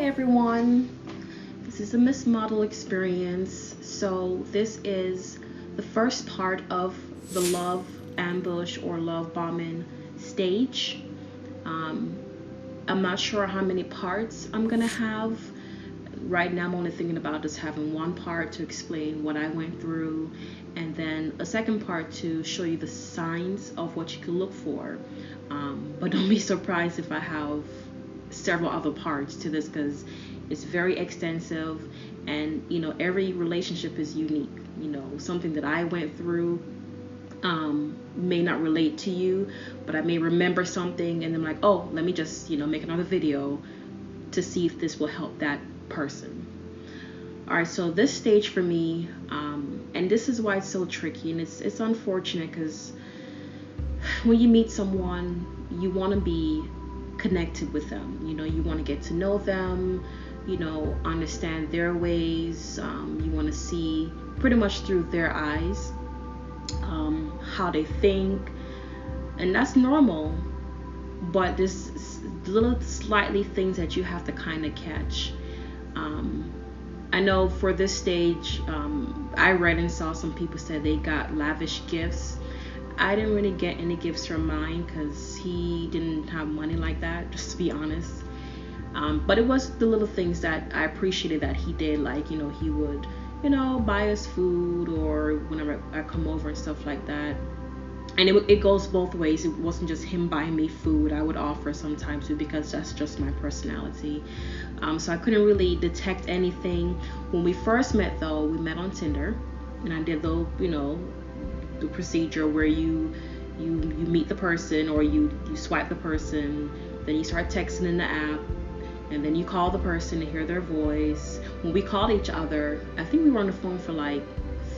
everyone. This is a Miss Model experience. So this is the first part of the love ambush or love bombing stage. I'm not sure how many parts I'm gonna have. Right now I'm only thinking about just having one part to explain what I went through, and then a second part to show you the signs of what you can look for. But don't be surprised if I have several other parts to this, because it's very extensive, and every relationship is unique. Something that I went through may not relate to you, but I may remember something and I'm like, oh, let me just make another video to see if this will help that person. All right, so this stage for me, and this is why it's so tricky, and it's unfortunate, because when you meet someone, you want to be connected with them. You want to get to know them, understand their ways. You want to see pretty much through their eyes how they think, and that's normal. But there's little slightly things that you have to kind of catch. I know for this stage, I read and saw some people said they got lavish gifts. I didn't really get any gifts from mine because he didn't have money like that, just to be honest. But it was the little things that I appreciated that he did, like, he would, buy us food, or whenever I come over and stuff like that. And it goes both ways. It wasn't just him buying me food. I would offer sometimes too, because that's just my personality. So I couldn't really detect anything. When we first met, though, we met on Tinder, and I did the procedure where you meet the person, or you swipe the person, then you start texting in the app, and then you call the person to hear their voice. When we called each other, I think we were on the phone for like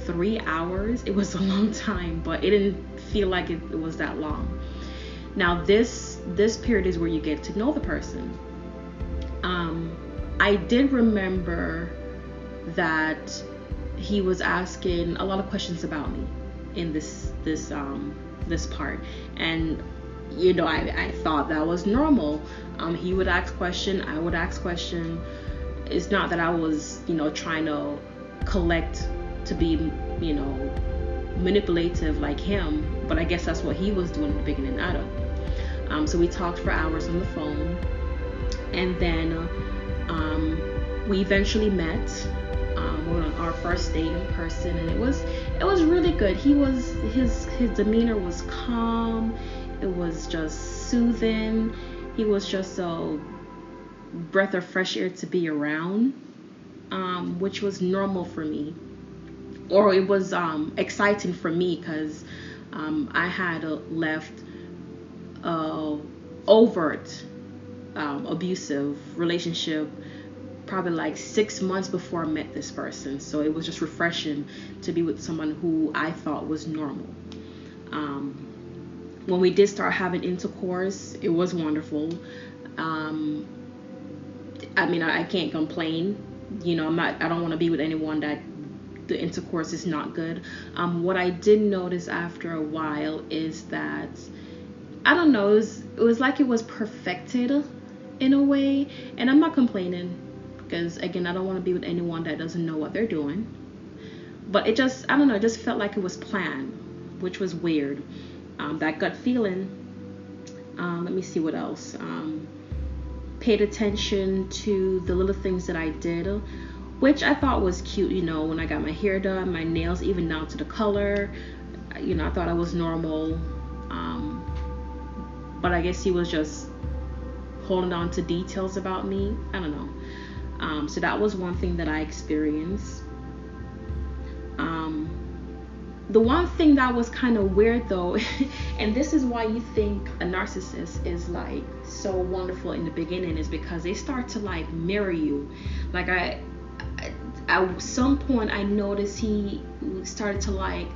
3 hours. It was a long time, but it didn't feel like it was that long. Now this period is where you get to know the person. I did remember that he was asking a lot of questions about me in this part, and I thought that was normal. He would ask question, I would ask question. It's not that I was trying to collect to be manipulative like him, but I guess that's what he was doing in the beginning. I don't know. So we talked for hours on the phone, and then we eventually met. We went on our first date in person, and it was really good. His demeanor was calm. It was just soothing. He was just a breath of fresh air to be around, which was normal for me, or it was exciting for me, because I had left overt abusive relationship probably like 6 months before I met this person. So it was just refreshing to be with someone who I thought was normal. When we did start having intercourse, it was wonderful. I can't complain. I don't want to be with anyone that the intercourse is not good. What I did notice after a while is that, I don't know, it was like it was perfected in a way, and I'm not complaining, because again, I don't want to be with anyone that doesn't know what they're doing. But it just, I don't know, it just felt like it was planned, which was weird. That gut feeling. Let me see what else. Paid attention to the little things that I did, which I thought was cute. When I got my hair done, my nails even down to the color, I thought I was normal. But I guess he was just holding on to details about me. I don't know. So that was one thing that I experienced. The one thing that was kind of weird, though, and this is why you think a narcissist is like so wonderful in the beginning, is because they start to like mirror you. Like at some point I noticed he started to like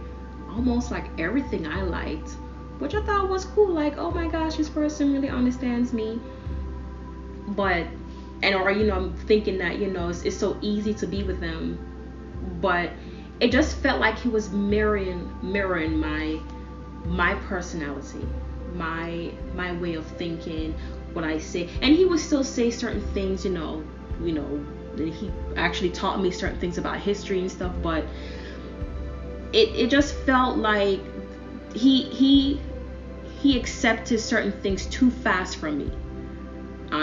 almost like everything I liked, which I thought was cool. Like, oh my gosh, this person really understands me. But I'm thinking that it's so easy to be with them, but it just felt like he was mirroring my personality, my way of thinking, what I say. And he would still say certain things, he actually taught me certain things about history and stuff, but it just felt like he accepted certain things too fast from me.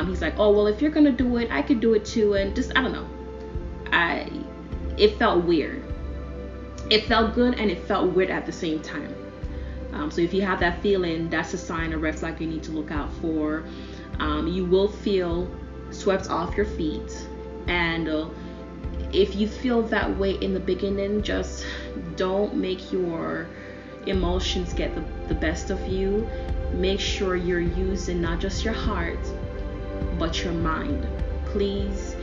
He's like, oh, well, if you're gonna do it, I could do it too. And just, I don't know, it felt weird. It felt good and it felt weird at the same time. So if you have that feeling, that's a sign, a red flag you need to look out for. You will feel swept off your feet, and if you feel that way in the beginning, just don't make your emotions get the best of you. Make sure you're using not just your heart, but your mind. Please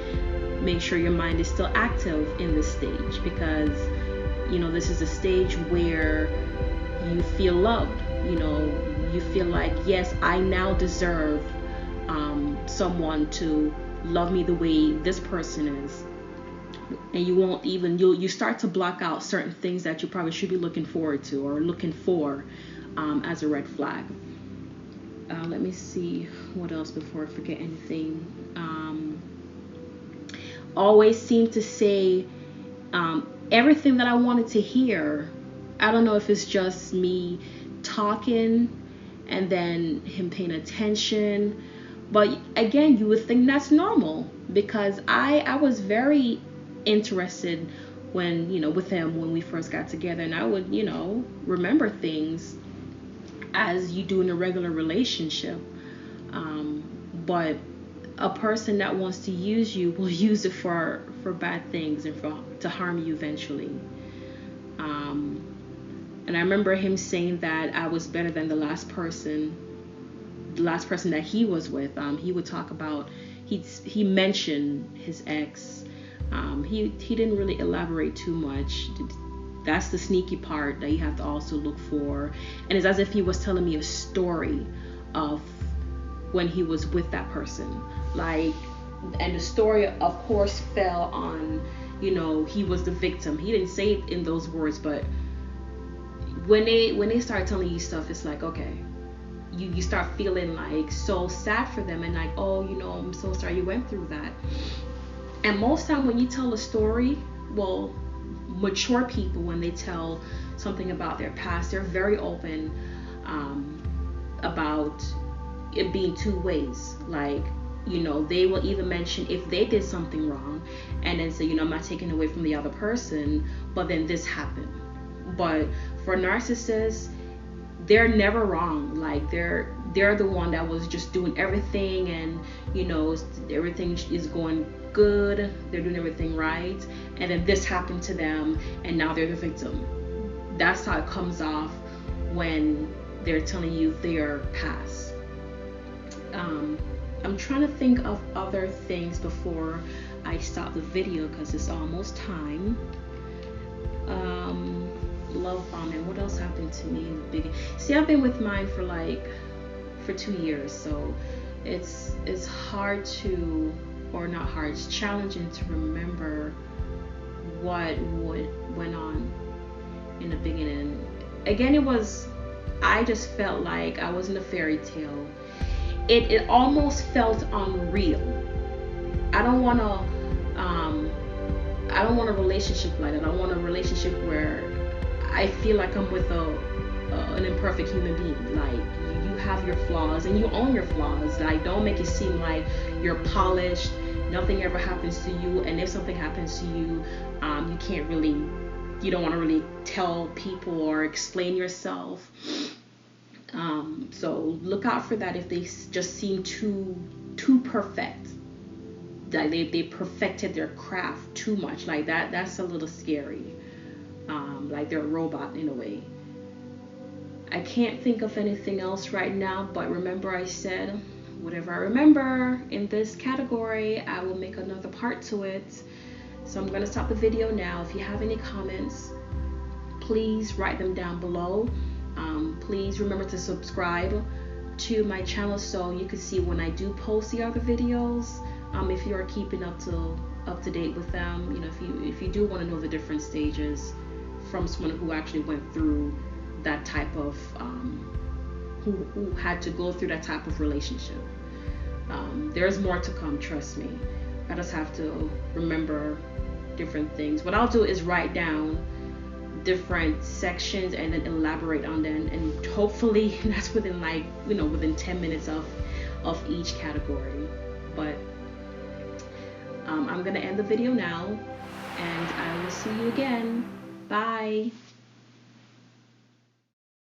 make sure your mind is still active in this stage, because this is a stage where you feel loved. You feel like, yes, I now deserve someone to love me the way this person is. And you start to block out certain things that you probably should be looking forward to or looking for as a red flag. Let me see what else before I forget anything. Always seem to say everything that I wanted to hear. I don't know if it's just me talking and then him paying attention, but again, you would think that's normal, because I was very interested when with him when we first got together, and I would remember things as you do in a regular relationship, but a person that wants to use you will use it for bad things and to harm you eventually. And I remember him saying that I was better than the last person that he was with. He would talk about, he mentioned his ex. He didn't really elaborate too much. That's the sneaky part that you have to also look for. And it's as if he was telling me a story of when he was with that person. And the story, of course, fell on, he was the victim. He didn't say it in those words, but when they start telling you stuff, it's like, okay, you start feeling like so sad for them, and like, oh, I'm so sorry you went through that. And most time when you tell a story, well, mature people, when they tell something about their past, they're very open about it being two ways. They will either mention if they did something wrong and then say, I'm not taking away from the other person, but then this happened. But for narcissists, they're never wrong. They're the one that was just doing everything, and everything is going good, they're doing everything right, and then this happened to them and now they're the victim. That's how it comes off when they're telling you their past. I'm trying to think of other things before I stop the video, because it's almost time. Love bombing. What else happened to me in the beginning? See, I've been with mine for 2 years, so it's hard to, or not hard, it's challenging to remember what went on in the beginning. Again, I just felt like I was in a fairy tale. It almost felt unreal. I don't want a relationship like that. I want a relationship where I feel like I'm with an imperfect human being. Like, you have your flaws and you own your flaws. Don't make it seem like you're polished, nothing ever happens to you, and if something happens to you, you don't want to really tell people or explain yourself. So look out for that if they just seem too perfect. Like they perfected their craft too much. Like that's a little scary. Like they're a robot in a way. I can't think of anything else right now, but remember I said whatever I remember in this category, I will make another part to it. So I'm going to stop the video now. If you have any comments, please write them down below. Please remember to subscribe to my channel so you can see when I do post the other videos. If you are keeping up to date with them, if you do want to know the different stages from someone who actually went through that type of who had to go through that type of relationship. There's more to come, trust me. I just have to remember different things. What I'll do is write down different sections and then elaborate on them, and hopefully that's within like, within 10 minutes of each category. But I'm gonna end the video now, and I will see you again. Bye.